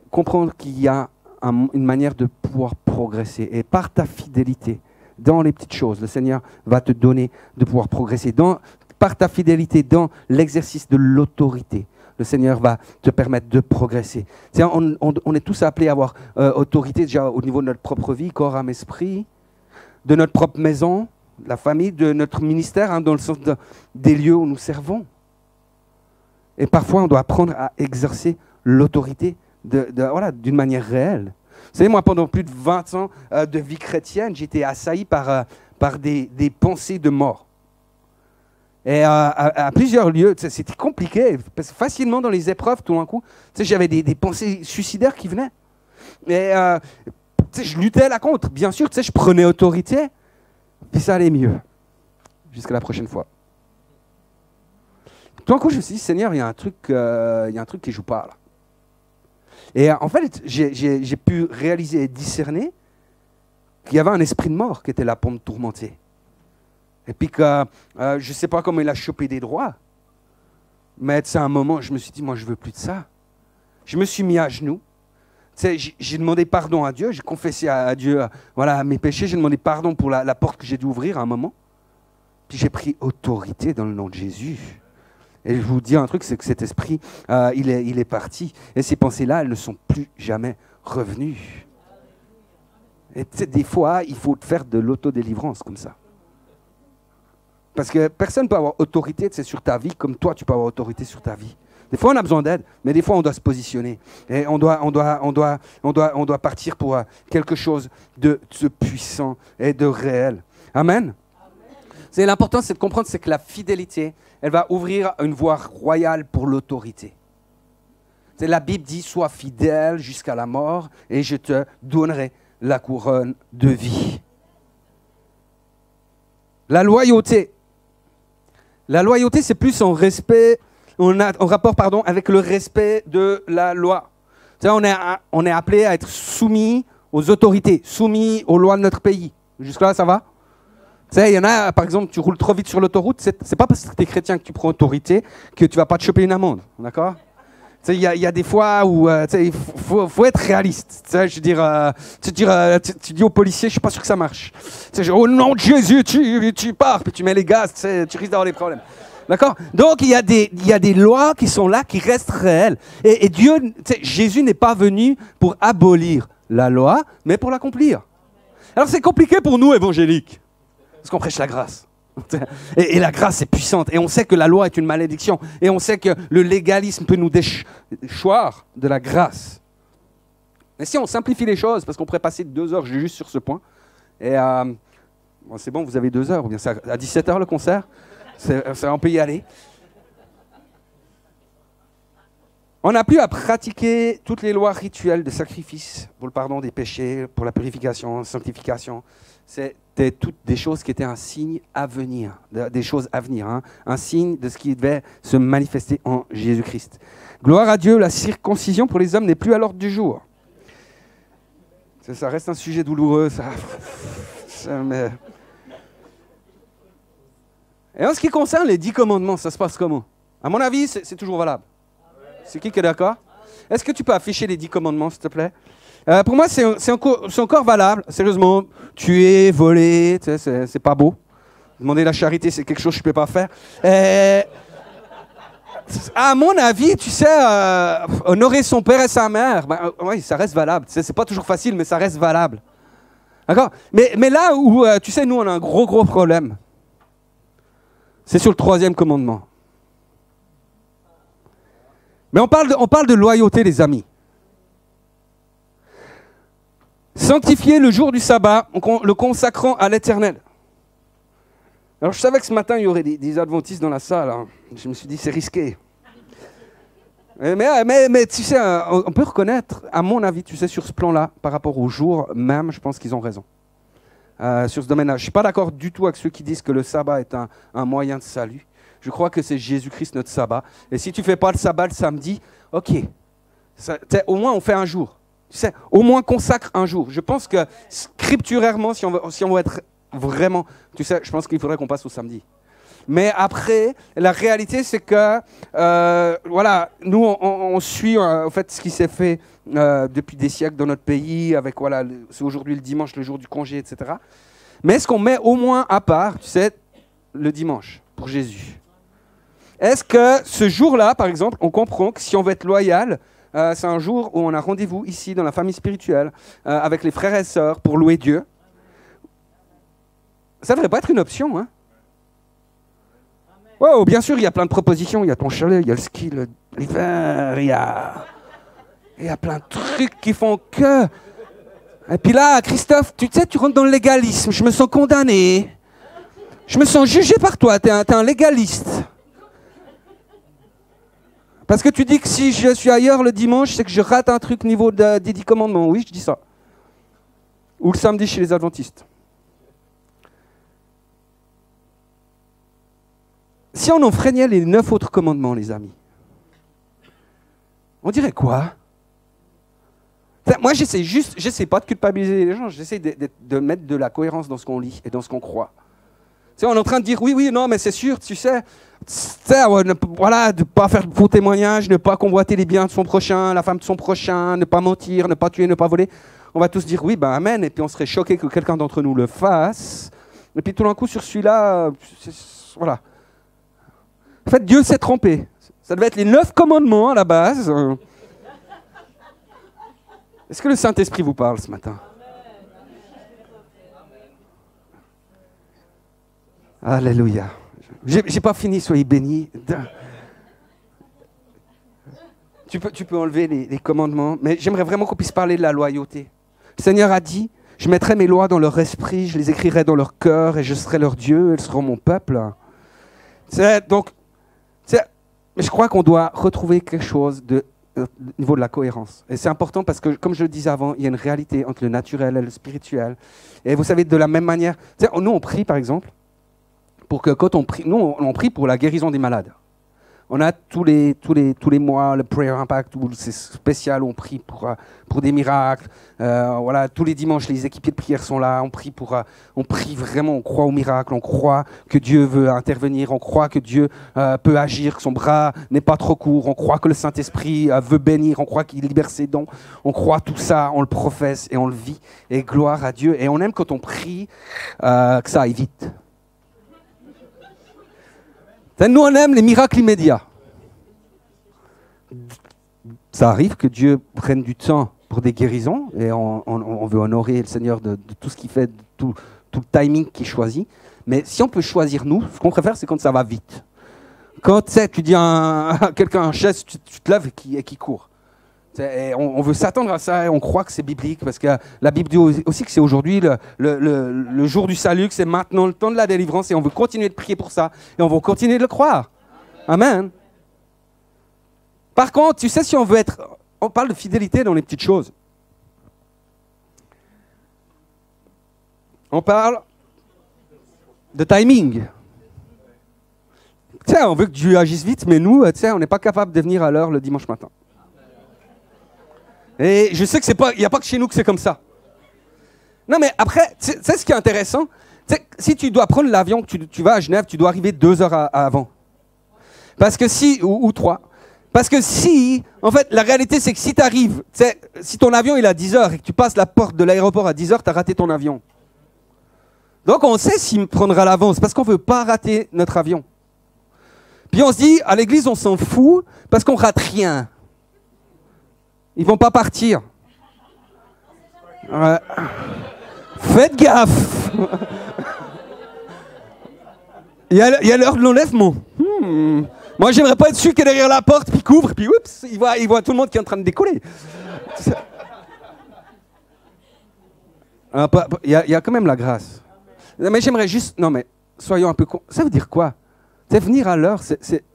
comprendre qu'il y a une manière de pouvoir progresser. Et par ta fidélité dans les petites choses, le Seigneur va te donner de pouvoir progresser. Par ta fidélité dans l'exercice de l'autorité, le Seigneur va te permettre de progresser. On est tous appelés à avoir autorité déjà au niveau de notre propre vie, corps, âme, esprit, de notre propre maison, de la famille, de notre ministère, dans le sens des lieux où nous servons. Et parfois, on doit apprendre à exercer l'autorité d'une manière réelle. Vous savez, moi, pendant plus de 20 ans de vie chrétienne, j'ai été assailli par par des pensées de mort. Et à plusieurs lieux, c'était compliqué, parce que facilement dans les épreuves, tout d'un coup, j'avais des pensées suicidaires qui venaient. Et je luttais là contre, bien sûr, je prenais autorité, puis ça allait mieux, jusqu'à la prochaine fois. Tout d'un coup, je me suis dit, Seigneur, il y a un truc qui joue pas là. Et en fait, j'ai pu réaliser et discerner qu'il y avait un esprit de mort qui était là pour me tourmenter. Et puis que je ne sais pas comment il a chopé des droits, mais c'est un moment, je me suis dit, moi, je ne veux plus de ça. Je me suis mis à genoux. J'ai demandé pardon à Dieu, j'ai confessé à Dieu mes péchés, j'ai demandé pardon pour la porte que j'ai dû ouvrir à un moment. Puis j'ai pris autorité dans le nom de Jésus. Et je vous dis un truc, c'est que cet esprit, il est parti. Et ces pensées-là, elles ne sont plus jamais revenues. Et des fois, il faut faire de l'autodélivrance comme ça. Parce que personne ne peut avoir autorité sur ta vie comme toi, tu peux avoir autorité sur ta vie. Des fois, on a besoin d'aide, mais des fois, on doit se positionner. Et on doit partir pour quelque chose de puissant et de réel. Amen. L'important, c'est de comprendre que la fidélité, elle va ouvrir une voie royale pour l'autorité. La Bible dit, sois fidèle jusqu'à la mort et je te donnerai la couronne de vie. La loyauté. La loyauté, c'est plus en respect, en rapport avec le respect de la loi. On est appelé à être soumis aux autorités, soumis aux lois de notre pays. Jusque-là, ça va? Il y en a, par exemple, tu roules trop vite sur l'autoroute, c'est pas parce que tu es chrétien que tu prends autorité que tu vas pas te choper une amende. D'accord? Il y a des fois où il faut être réaliste. Je veux dire, tu dis aux policiers, je suis pas sûr que ça marche. Au nom de Jésus, tu pars, puis tu mets les gaz, tu risques d'avoir des problèmes. D'accord? Donc il y a des lois qui sont là, qui restent réelles. Et Dieu, Jésus n'est pas venu pour abolir la loi, mais pour l'accomplir. Alors c'est compliqué pour nous évangéliques, parce qu'on prêche la grâce. Et la grâce est puissante. Et on sait que la loi est une malédiction. Et on sait que le légalisme peut nous déchoir de la grâce. Mais si on simplifie les choses, parce qu'on pourrait passer 2 heures juste sur ce point. Et c'est bon, vous avez 2 heures. Ou bien c'est à 17h le concert. On peut y aller. On n'a plus à pratiquer toutes les lois rituelles de sacrifice pour le pardon des péchés, pour la purification, la sanctification. C'était toutes des choses qui étaient un signe à venir, des choses à venir, hein, un signe de ce qui devait se manifester en Jésus-Christ. Gloire à Dieu, la circoncision pour les hommes n'est plus à l'ordre du jour. Ça reste un sujet douloureux, mais... Et en ce qui concerne les 10 commandements, ça se passe comment? À mon avis, c'est toujours valable. C'est qui est d'accord? Est-ce que tu peux afficher les 10 commandements, s'il te plaît? Pour moi, c'est encore valable. Sérieusement, tuer, voler, c'est pas beau. Demander la charité, c'est quelque chose que je ne peux pas faire. À mon avis, honorer son père et sa mère, oui, ça reste valable. C'est pas toujours facile, mais ça reste valable. D'accord? Mais là où, nous, on a un gros problème, c'est sur le 3e commandement. Mais on parle de loyauté, les amis. Sanctifier le jour du sabbat, le consacrant à l'Éternel. Alors, je savais que ce matin, il y aurait des adventistes dans la salle. Hein. Je me suis dit, c'est risqué. Mais tu sais, on peut reconnaître, à mon avis, sur ce plan-là, par rapport au jour même, je pense qu'ils ont raison. Sur ce domaine-là. Je ne suis pas d'accord du tout avec ceux qui disent que le sabbat est un moyen de salut. Je crois que c'est Jésus-Christ notre sabbat. Et si tu ne fais pas le sabbat le samedi, ok. Au moins, on fait un jour. Au moins, consacre un jour. Je pense que scripturairement, si on veut être vraiment... je pense qu'il faudrait qu'on passe au samedi. Mais après, la réalité, c'est que, nous, on suit en fait ce qui s'est fait depuis des siècles dans notre pays, avec, c'est aujourd'hui le dimanche, le jour du congé, etc. Mais est-ce qu'on met au moins à part, le dimanche, pour Jésus? Est-ce que ce jour-là, par exemple, on comprend que si on veut être loyal, c'est un jour où on a rendez-vous ici, dans la famille spirituelle, avec les frères et sœurs, pour louer Dieu? Ça ne devrait pas être une option, hein? Oh, bien sûr, il y a plein de propositions. Il y a ton chalet, il y a le ski, l'hiver, il y a plein de trucs qui font que... Et puis là, Christophe, tu sais, tu rentres dans le légalisme. Je me sens condamné. Je me sens jugé par toi. T'es un légaliste. Parce que tu dis que si je suis ailleurs le dimanche, c'est que je rate un truc niveau des 10 commandements. Oui, je dis ça. Ou le samedi chez les adventistes. Si on enfreignait les 9 autres commandements, les amis, on dirait quoi? Moi, j'essaie pas de culpabiliser les gens, j'essaie de mettre de la cohérence dans ce qu'on lit et dans ce qu'on croit. Tu sais, on est en train de dire oui, non, mais c'est sûr, tu sais, voilà, de ne pas faire de faux témoignages, ne pas convoiter les biens de son prochain, la femme de son prochain, ne pas mentir, ne pas tuer, ne pas voler. On va tous dire oui, ben amen, et puis on serait choqué que quelqu'un d'entre nous le fasse. Et puis tout d'un coup, sur celui-là, voilà. En fait, Dieu s'est trompé. Ça devait être les 9 commandements à la base. Est-ce que le Saint-Esprit vous parle ce matin? Alléluia. J'ai pas fini, soyez bénis. Tu peux enlever les commandements, mais j'aimerais vraiment qu'on puisse parler de la loyauté. Le Seigneur a dit, je mettrai mes lois dans leur esprit, je les écrirai dans leur cœur et je serai leur Dieu, elles seront mon peuple. Mais je crois qu'on doit retrouver quelque chose au niveau de la cohérence. Et c'est important parce que, comme je le disais avant, il y a une réalité entre le naturel et le spirituel. Et vous savez, de la même manière, nous on prie par exemple, pour que quand on prie, nous on prie pour la guérison des malades. On a tous les mois le Prayer Impact, où c'est spécial, où on prie pour des miracles. Voilà, tous les dimanches, les équipiers de prière sont là. On prie vraiment, on croit au miracle, on croit que Dieu veut intervenir, on croit que Dieu peut agir, que son bras n'est pas trop court, on croit que le Saint-Esprit veut bénir, on croit qu'il libère ses dons. On croit tout ça, on le professe et on le vit. Et gloire à Dieu. Et on aime quand on prie que ça aille vite. Nous, on aime les miracles immédiats. Ça arrive que Dieu prenne du temps pour des guérisons et on veut honorer le Seigneur de tout ce qu'il fait, de tout le timing qu'il choisit. Mais si on peut choisir nous, ce qu'on préfère, c'est quand ça va vite. Quand tu dis à quelqu'un en chaise, tu te lèves et qui court. Et on veut s'attendre à ça et on croit que c'est biblique parce que la Bible dit aussi que c'est aujourd'hui le jour du salut, que c'est maintenant le temps de la délivrance et on veut continuer de prier pour ça et on va continuer de le croire. Amen. Par contre, tu sais, si on parle de fidélité dans les petites choses. On parle de timing. Tu sais, on veut que Dieu agisse vite, mais nous, tu sais, on n'est pas capable de venir à l'heure le dimanche matin. Et je sais qu'il n'y a pas que chez nous que c'est comme ça. Non, mais après, tu sais ce qui est intéressant? Si tu dois prendre l'avion, tu vas à Genève, tu dois arriver 2 heures avant. Parce que ou 3. Parce que en fait, la réalité, c'est que si tu arrives, si ton avion il est à 10 heures et que tu passes la porte de l'aéroport à 10 heures, tu as raté ton avion. Donc on sait s'il me prendra l'avance, parce qu'on ne veut pas rater notre avion. Puis on se dit, à l'église, on s'en fout, parce qu'on rate rien. Ils vont pas partir. Ouais. Faites gaffe. Il y a l'heure de l'enlèvement. Moi, j'aimerais pas être celui qui est derrière la porte, puis couvre, puis oups, il voit tout le monde qui est en train de décoller. Il y a quand même la grâce. Mais j'aimerais juste... Non, mais soyons un peu... Ça veut dire quoi? Venir à l'heure,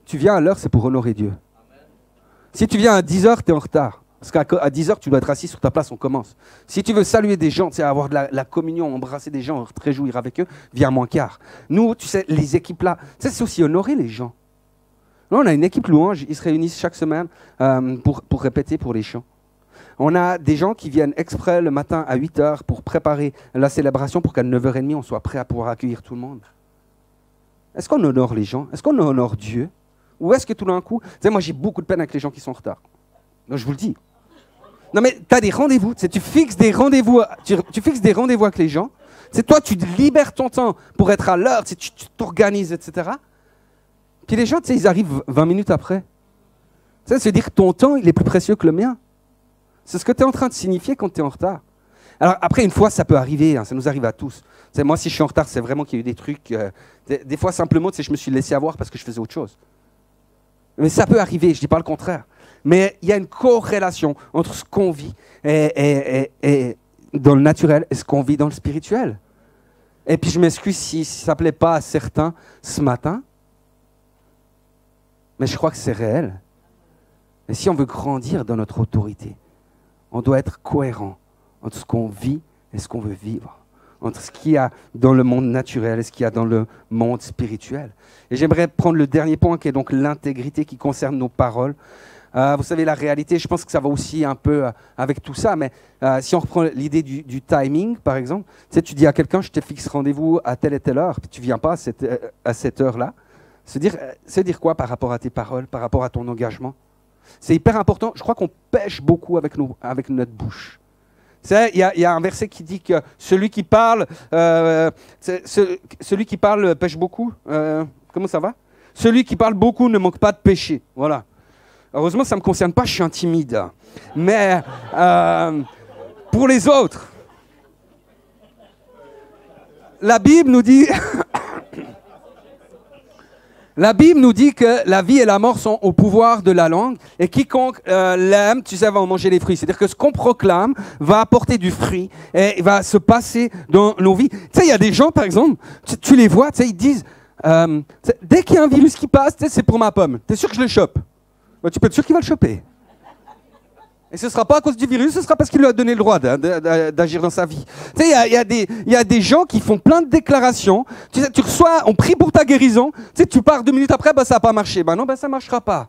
tu viens à l'heure, c'est pour honorer Dieu. Si tu viens à 10h, tu es en retard. Parce qu'à 10h, tu dois être assis sur ta place, on commence. Si tu veux saluer des gens, avoir de la communion, embrasser des gens, te réjouir avec eux, viens à moins quart. Nous, tu sais, les équipes là, c'est aussi honorer les gens. Là, on a une équipe louange, ils se réunissent chaque semaine pour répéter pour les chants. On a des gens qui viennent exprès le matin à 8h pour préparer la célébration pour qu'à 9h30, on soit prêt à pouvoir accueillir tout le monde. Est-ce qu'on honore les gens? Est-ce qu'on honore Dieu? Ou est-ce que tout d'un coup... Tu sais, moi, j'ai beaucoup de peine avec les gens qui sont en retard. Donc, je vous le dis. Non, mais tu as des rendez-vous. Tu fixes des rendez-vous tu fixes des rendez-vous avec les gens. Toi, tu libères ton temps pour être à l'heure. Tu t'organises, etc. Puis les gens, ils arrivent 20 minutes après. Ça veut dire que ton temps, il est plus précieux que le mien. C'est ce que tu es en train de signifier quand tu es en retard. Alors après, une fois, ça peut arriver, ça nous arrive à tous. Moi, si je suis en retard, c'est vraiment qu'il y a eu des trucs... des fois, simplement, je me suis laissé avoir parce que je faisais autre chose. Mais ça peut arriver, je ne dis pas le contraire. Mais il y a une corrélation entre ce qu'on vit et dans le naturel et ce qu'on vit dans le spirituel. Et puis je m'excuse si ça ne plaît pas à certains ce matin, mais je crois que c'est réel. Et si on veut grandir dans notre autorité, on doit être cohérent entre ce qu'on vit et ce qu'on veut vivre, entre ce qu'il y a dans le monde naturel et ce qu'il y a dans le monde spirituel. Et j'aimerais prendre le dernier point qui est donc l'intégrité qui concerne nos paroles. Vous savez, la réalité, je pense que ça va aussi un peu avec tout ça, mais si on reprend l'idée du timing, par exemple, tu sais, tu dis à quelqu'un, je te fixe rendez-vous à telle et telle heure, puis tu ne viens pas à cette heure-là. C'est dire quoi par rapport à tes paroles, par rapport à ton engagement? C'est hyper important. Je crois qu'on pêche beaucoup avec notre bouche. Il y a un verset qui dit que celui qui parle pêche beaucoup. Comment ça va? Celui qui parle beaucoup ne manque pas de péché. Voilà. Heureusement, ça ne me concerne pas, je suis un timide. Mais pour les autres, la Bible nous dit... La Bible nous dit que la vie et la mort sont au pouvoir de la langue et quiconque l'aime, tu sais, va en manger les fruits. C'est-à-dire que ce qu'on proclame va apporter du fruit et va se passer dans nos vies. Tu sais, il y a des gens, par exemple, tu les vois, tu sais, ils disent, dès qu'il y a un virus qui passe, c'est pour ma pomme. T'es sûr que je le chope? Ben, tu peux être sûr qu'il va le choper. Et ce ne sera pas à cause du virus, ce sera parce qu'il lui a donné le droit d'agir dans sa vie. Tu sais, il y a des gens qui font plein de déclarations. Tu sais, on prie pour ta guérison. Tu sais, tu pars 2 minutes après, bah, ça n'a pas marché. Bah non, bah, ça ne marchera pas.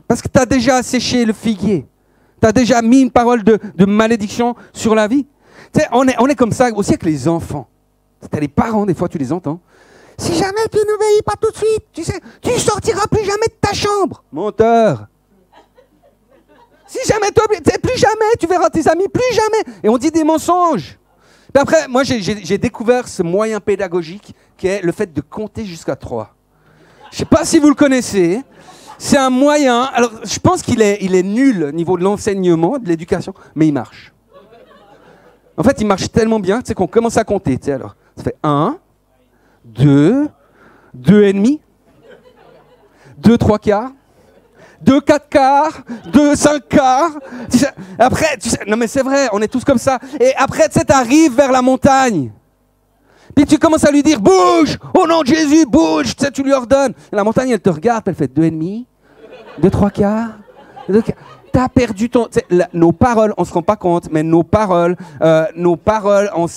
Parce que tu as déjà asséché le figuier. Tu as déjà mis une parole de malédiction sur la vie. Tu sais, on est comme ça aussi avec les enfants. Tu as les parents, des fois, tu les entends. Si jamais tu n'obéis pas tout de suite, tu sais, tu ne sortiras plus jamais de ta chambre. Menteur. Si jamais plus jamais, tu verras tes amis, plus jamais. Et on dit des mensonges. Puis après, moi, j'ai découvert ce moyen pédagogique qui est le fait de compter jusqu'à 3. Je ne sais pas si vous le connaissez. C'est un moyen. Alors, je pense qu'il est nul au niveau de l'enseignement, de l'éducation, mais il marche. En fait, il marche tellement bien, tu sais, qu'on commence à compter. Tu sais, alors, ça fait 1, 2, 2,5, 2 3/4. 2 4/4, 2 5/4. Après, tu sais, non mais c'est vrai, on est tous comme ça. Et après, tu sais, t'arrives vers la montagne. Puis tu commences à lui dire, bouge, au nom de Jésus, bouge. Tu sais, tu lui ordonnes. Et la montagne, elle te regarde, elle fait 2,5, 2 3/4, 2 4. T'as perdu ton... nos paroles, on ne se rend pas compte, mais nos paroles ont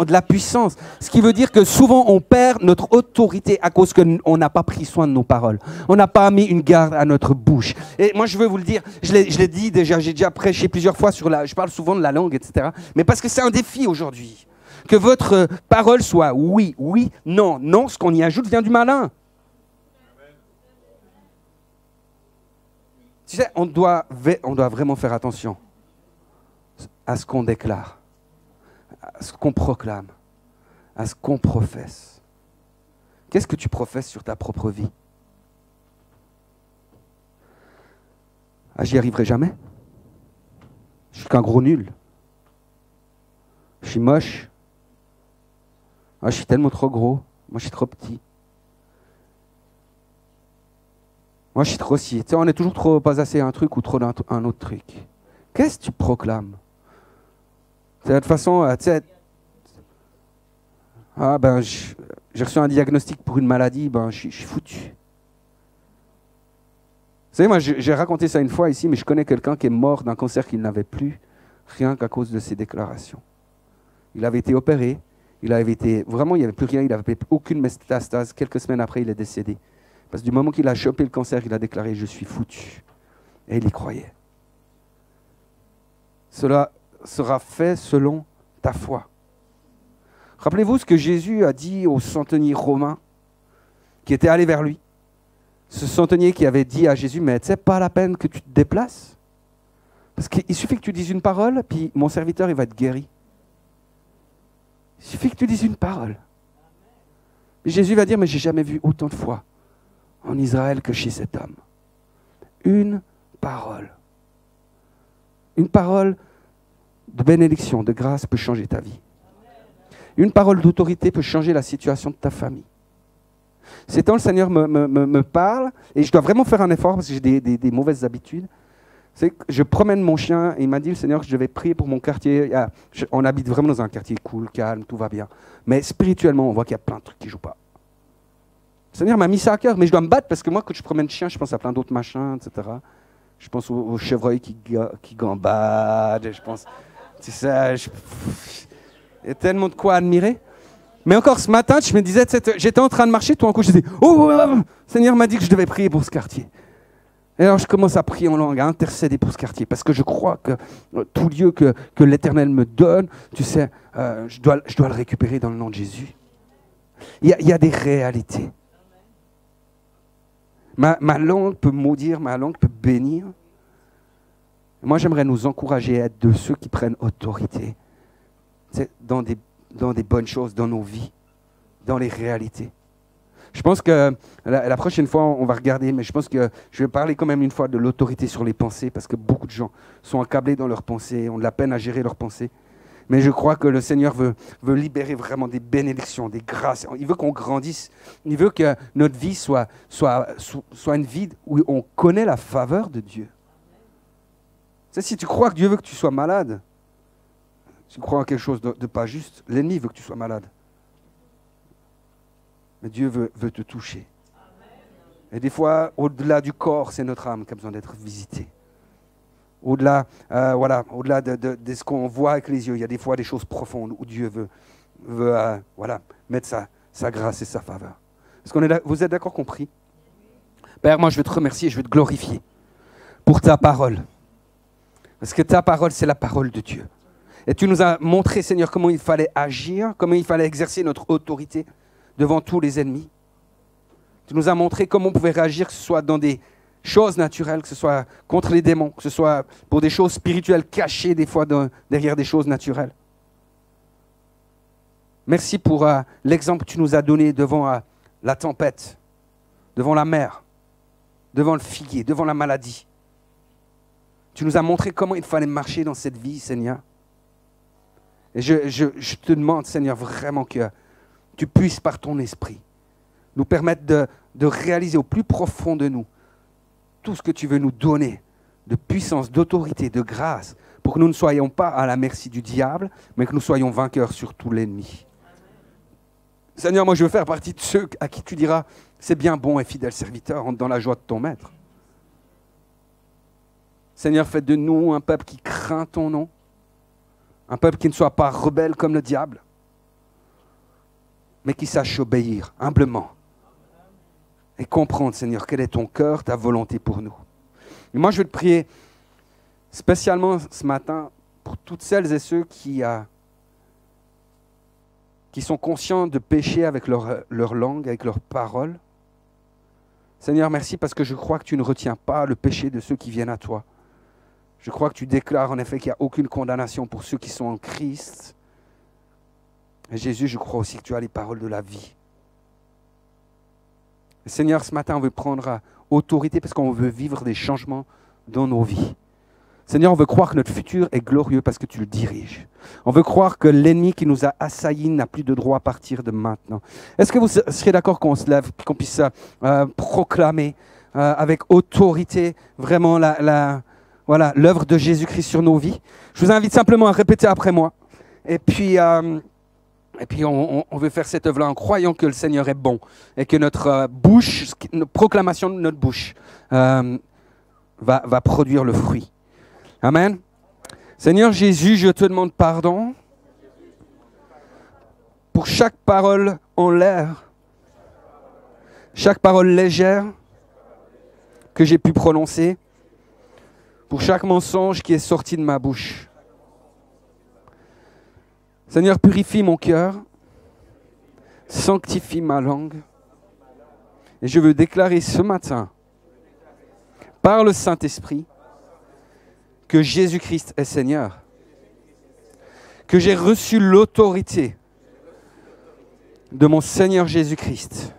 de la puissance. Ce qui veut dire que souvent, on perd notre autorité à cause qu'on n'a pas pris soin de nos paroles. On n'a pas mis une garde à notre bouche. Et moi, je veux vous le dire, je l'ai dit déjà, j'ai déjà prêché plusieurs fois je parle souvent de la langue, etc. Mais parce que c'est un défi aujourd'hui. Que votre parole soit oui, oui, non, non. Ce qu'on y ajoute vient du malin. Tu sais, on doit vraiment faire attention à ce qu'on déclare, à ce qu'on proclame, à ce qu'on professe. Qu'est-ce que tu professes sur ta propre vie? Ah, j'y arriverai jamais. Je suis qu'un gros nul. Je suis moche. Ah, je suis tellement trop gros. Moi, je suis trop petit. Moi, je suis trop si. Tu sais, on est toujours trop pas assez un truc ou trop un autre truc. Qu'est-ce que tu proclames? De toute façon, tu sais... Ah, ben, j'ai reçu un diagnostic pour une maladie, ben, je suis foutu. Vous savez, moi, j'ai raconté ça une fois ici, mais je connais quelqu'un qui est mort d'un cancer qu'il n'avait plus, rien qu'à cause de ses déclarations. Il avait été opéré, vraiment, il n'y avait plus rien, il n'avait aucune métastase. Quelques semaines après, il est décédé. Parce que du moment qu'il a chopé le cancer, il a déclaré « Je suis foutu ». Et il y croyait. Cela sera fait selon ta foi. Rappelez-vous ce que Jésus a dit au centenier romain qui était allé vers lui. Ce centenier qui avait dit à Jésus « Mais tu sais, pas la peine que tu te déplaces. Parce qu'il suffit que tu dises une parole, puis mon serviteur, il va être guéri. Il suffit que tu dises une parole. » Et Jésus va dire « Mais j'ai jamais vu autant de foi en Israël que chez cet homme. » Une parole. Une parole de bénédiction, de grâce peut changer ta vie. Une parole d'autorité peut changer la situation de ta famille. Ces temps, le Seigneur me parle, et je dois vraiment faire un effort parce que j'ai des mauvaises habitudes. C'est que je promène mon chien et il m'a dit, le Seigneur, que je devais prier pour mon quartier. On habite vraiment dans un quartier cool, calme, tout va bien. Mais spirituellement, on voit qu'il y a plein de trucs qui ne jouent pas. Le Seigneur m'a mis ça à cœur, mais je dois me battre parce que moi, quand je promène le chien, je pense à plein d'autres machins, etc. Je pense aux chevreuils qui gambadent, je pense... C'est ça, il y a tellement de quoi admirer. Mais encore ce matin, je me disais, j'étais en train de marcher, tout d'un coup, je disais, le Seigneur m'a dit que je devais prier pour ce quartier. Et alors je commence à prier en langue, à intercéder pour ce quartier, parce que je crois que tout lieu que l'Éternel me donne, tu sais, je dois le récupérer dans le nom de Jésus. Il y a des réalités. Ma langue peut maudire, ma langue peut bénir. Moi, j'aimerais nous encourager à être de ceux qui prennent autorité dans des bonnes choses, dans nos vies, dans les réalités. Je pense que la prochaine fois, on va regarder, mais je pense que je vais parler quand même une fois de l'autorité sur les pensées, parce que beaucoup de gens sont accablés dans leurs pensées, ont de la peine à gérer leurs pensées. Mais je crois que le Seigneur veut libérer vraiment des bénédictions, des grâces. Il veut qu'on grandisse. Il veut que notre vie soit une vie où on connaît la faveur de Dieu. Tu sais, si tu crois que Dieu veut que tu sois malade, tu crois en quelque chose de pas juste, l'ennemi veut que tu sois malade. Mais Dieu veut te toucher. Et des fois, au-delà du corps, c'est notre âme qui a besoin d'être visitée. Au-delà de ce qu'on voit avec les yeux, il y a des fois des choses profondes où Dieu veut mettre sa grâce et sa faveur. Vous êtes d'accord, compris? Père, moi je veux te remercier, je veux te glorifier pour ta parole. Parce que ta parole, c'est la parole de Dieu. Et tu nous as montré, Seigneur, comment il fallait agir, comment il fallait exercer notre autorité devant tous les ennemis. Tu nous as montré comment on pouvait réagir, que ce soit dans des choses naturelles, que ce soit contre les démons, que ce soit pour des choses spirituelles cachées des fois derrière des choses naturelles. Merci pour l'exemple que tu nous as donné devant la tempête, devant la mer, devant le figuier, devant la maladie. Tu nous as montré comment il fallait marcher dans cette vie, Seigneur. Et je te demande, Seigneur, vraiment que tu puisses, par ton esprit, nous permettre de réaliser au plus profond de nous tout ce que tu veux nous donner de puissance, d'autorité, de grâce, pour que nous ne soyons pas à la merci du diable, mais que nous soyons vainqueurs sur tout l'ennemi. Seigneur, moi je veux faire partie de ceux à qui tu diras, c'est bien, bon et fidèle serviteur, entre dans la joie de ton maître. Seigneur, fais de nous un peuple qui craint ton nom, un peuple qui ne soit pas rebelle comme le diable, mais qui sache obéir humblement et comprendre, Seigneur, quel est ton cœur, ta volonté pour nous. Et moi, je veux te prier spécialement ce matin pour toutes celles et ceux qui sont conscients de pécher avec leur langue, avec leurs paroles. Seigneur, merci parce que je crois que tu ne retiens pas le péché de ceux qui viennent à toi. Je crois que tu déclares en effet qu'il n'y a aucune condamnation pour ceux qui sont en Christ. Et Jésus, je crois aussi que tu as les paroles de la vie. Et Seigneur, ce matin, on veut prendre autorité parce qu'on veut vivre des changements dans nos vies. Seigneur, on veut croire que notre futur est glorieux parce que tu le diriges. On veut croire que l'ennemi qui nous a assaillis n'a plus de droit à partir de maintenant. Est-ce que vous serez d'accord qu'on se lève et qu'on puisse proclamer avec autorité vraiment l'œuvre de Jésus-Christ sur nos vies? Je vous invite simplement à répéter après moi. Et puis on veut faire cette œuvre-là en croyant que le Seigneur est bon et que notre proclamation de notre bouche va produire le fruit. Amen. Seigneur Jésus, je te demande pardon pour chaque parole en l'air, chaque parole légère que j'ai pu prononcer, pour chaque mensonge qui est sorti de ma bouche. Seigneur, purifie mon cœur, sanctifie ma langue, et je veux déclarer ce matin, par le Saint-Esprit, que Jésus-Christ est Seigneur, que j'ai reçu l'autorité de mon Seigneur Jésus-Christ.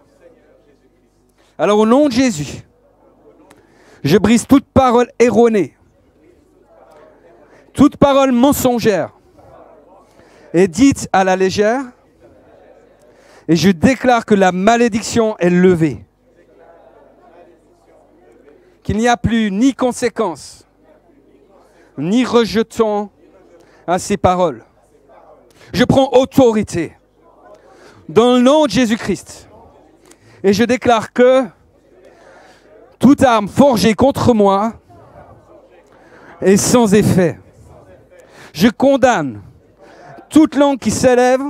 Alors au nom de Jésus, je brise toute parole erronée, toute parole mensongère, et dite à la légère, et je déclare que la malédiction est levée, qu'il n'y a plus ni conséquence, ni rejetons à ces paroles. Je prends autorité dans le nom de Jésus-Christ. Et je déclare que toute arme forgée contre moi est sans effet. Je condamne toute langue qui s'élève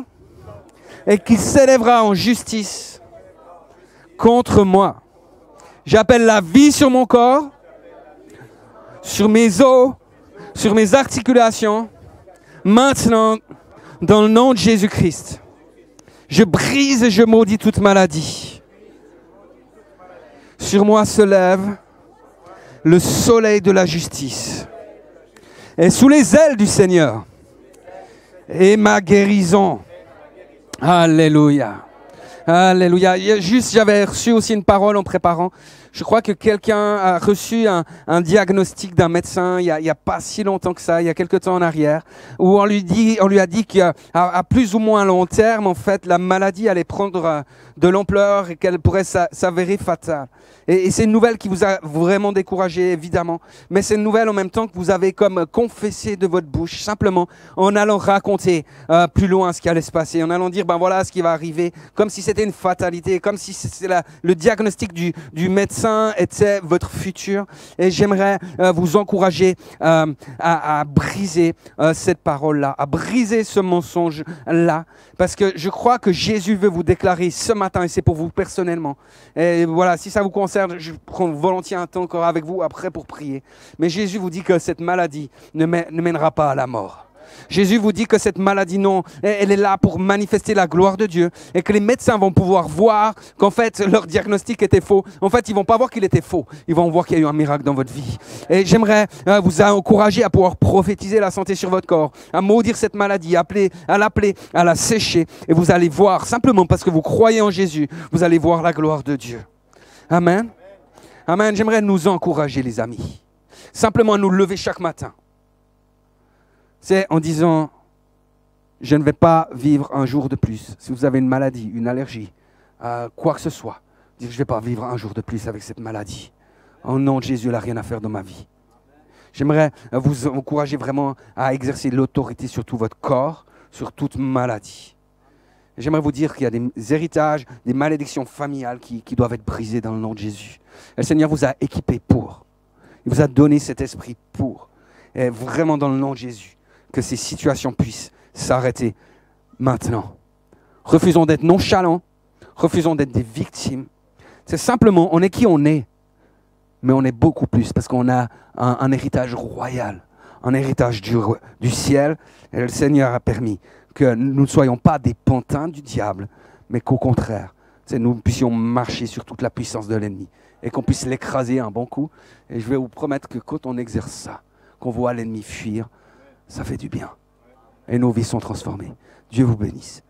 et qui s'élèvera en justice contre moi. J'appelle la vie sur mon corps, sur mes os, sur mes articulations, maintenant, dans le nom de Jésus-Christ. Je brise et je maudis toute maladie. Sur moi se lève le soleil de la justice. Et sous les ailes du Seigneur est ma guérison. Alléluia. Alléluia. J'avais reçu aussi une parole en préparant. Je crois que quelqu'un a reçu un diagnostic d'un médecin il y a pas si longtemps que ça, il y a quelque temps en arrière, où on lui a dit qu'à plus ou moins long terme, en fait, la maladie allait prendre de l'ampleur et qu'elle pourrait s'avérer fatale. Et c'est une nouvelle qui vous a vraiment découragé, évidemment. Mais c'est une nouvelle en même temps que vous avez comme confessé de votre bouche, simplement en allant raconter plus loin ce qui allait se passer, en allant dire, ben voilà ce qui va arriver, comme si c'était une fatalité, comme si le diagnostic du médecin était votre futur. Et j'aimerais vous encourager à briser cette parole-là, à briser ce mensonge-là, parce que je crois que Jésus veut vous déclarer ce matin, et c'est pour vous personnellement. Et voilà, si ça vous concerne, je prends volontiers un temps encore avec vous après pour prier. Mais Jésus vous dit que cette maladie ne mènera pas à la mort. Jésus vous dit que cette maladie, non, elle est là pour manifester la gloire de Dieu et que les médecins vont pouvoir voir qu'en fait, leur diagnostic était faux. En fait, ils ne vont pas voir qu'il était faux. Ils vont voir qu'il y a eu un miracle dans votre vie. Et j'aimerais vous encourager à pouvoir prophétiser la santé sur votre corps, à maudire cette maladie, à l'appeler, à la sécher. Et vous allez voir, simplement parce que vous croyez en Jésus, vous allez voir la gloire de Dieu. Amen. Amen. J'aimerais nous encourager, les amis. Simplement à nous lever chaque matin. C'est en disant, je ne vais pas vivre un jour de plus. Si vous avez une maladie, une allergie, quoi que ce soit, dites, je ne vais pas vivre un jour de plus avec cette maladie. Au nom de Jésus, il n'a rien à faire dans ma vie. J'aimerais vous encourager vraiment à exercer l'autorité sur tout votre corps, sur toute maladie. J'aimerais vous dire qu'il y a des héritages, des malédictions familiales qui doivent être brisées dans le nom de Jésus. Et le Seigneur vous a équipé pour. Il vous a donné cet esprit pour. Et vraiment dans le nom de Jésus. Que ces situations puissent s'arrêter maintenant. Refusons d'être nonchalants, refusons d'être des victimes. C'est simplement, on est qui on est, mais on est beaucoup plus parce qu'on a un héritage royal, un héritage du ciel. Et le Seigneur a permis que nous ne soyons pas des pantins du diable, mais qu'au contraire, nous puissions marcher sur toute la puissance de l'ennemi et qu'on puisse l'écraser un bon coup. Et je vais vous promettre que quand on exerce ça, qu'on voit l'ennemi fuir, ça fait du bien. Et nos vies sont transformées. Dieu vous bénisse.